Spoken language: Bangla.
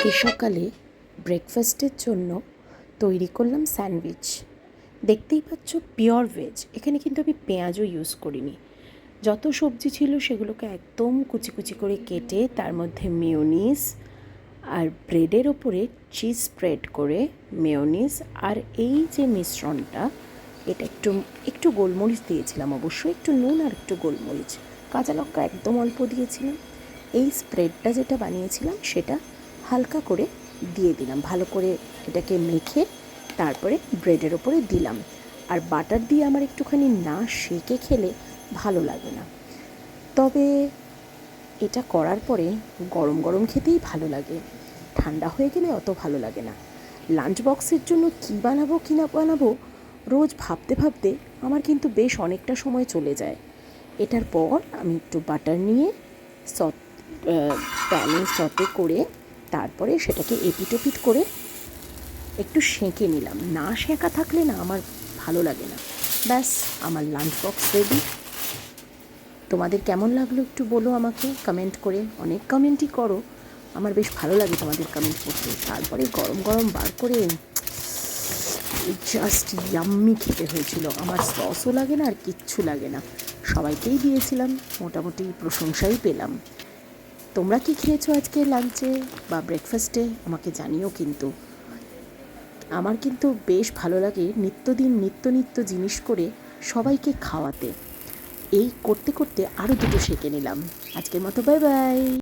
আজকে সকালে ব্রেকফাস্টের জন্য তৈরি করলাম স্যান্ডউইচ। দেখতেই পাচ্ছ পিওর ভেজ, এখানে কিন্তু আমি পেঁয়াজও ইউজ করিনি। যত সবজি ছিল সেগুলোকে একদম কুচি কুচি করে কেটে তার মধ্যে মেয়োনিজ আর ব্রেডের ওপরে চিজ স্প্রেড করে মেয়োনিজ আর এই যে মিশ্রণটা, এটা একটু একটু গোলমরিচ দিয়েছিলাম, অবশ্যই একটু নুন আর একটু গোলমরিচ, কাঁচা লঙ্কা একদম অল্প দিয়েছিলাম। এই স্প্রেডটা যেটা বানিয়েছিলাম সেটা হালকা করে দিয়ে দিলাম, ভালো করে এটাকে মেখে তারপরে ব্রেডের ওপরে দিলাম। আর বাটার দিয়ে আমার একটুখানি না সেঁকে খেলে ভালো লাগে না, তবে এটা করার পরে গরম গরম খেতেই ভালো লাগে, ঠান্ডা হয়ে গেলে অত ভালো লাগে না। লাঞ্চ বক্সের জন্য কী বানাবো কী না বানাবো রোজ ভাবতে ভাবতে আমার কিন্তু বেশ অনেকটা সময় চলে যায়। এটার পর আমি একটু বাটার নিয়ে প্যানে সতে করে তারপরে সেটাকে এপিট ওপিট করে একটু সেঁকে নিলাম। না সেঁকা থাকলে না আমার ভালো লাগে না। ব্যাস, আমার লাঞ্চ বক্স রেডি। তোমাদের কেমন লাগলো একটু বলো আমাকে কমেন্ট করে, অনেক কমেন্টই করো, আমার বেশ ভালো লাগে তোমাদের কমেন্ট করতে। তারপরে গরম গরম বার করে জাস্ট ইয়াম্মি খেতে হয়েছিল। আমার সসও লাগে না আর কিচ্ছু লাগে না, সবাইকেই দিয়েছিলাম, মোটামুটি প্রশংসাই পেলাম। তোমরা কি খেয়েছো আজকে লাঞ্চে বা ব্রেকফাস্টে আমাকে জানিও কিন্তু। আমার কিন্তু বেশ ভালো লাগে নিত্যদিন নিত্য জিনিস করে সবাইকে খাওয়াতে। এই করতে করতে আরও দুটো সেঁকে নিলাম। আজকের মতো বাই বাই।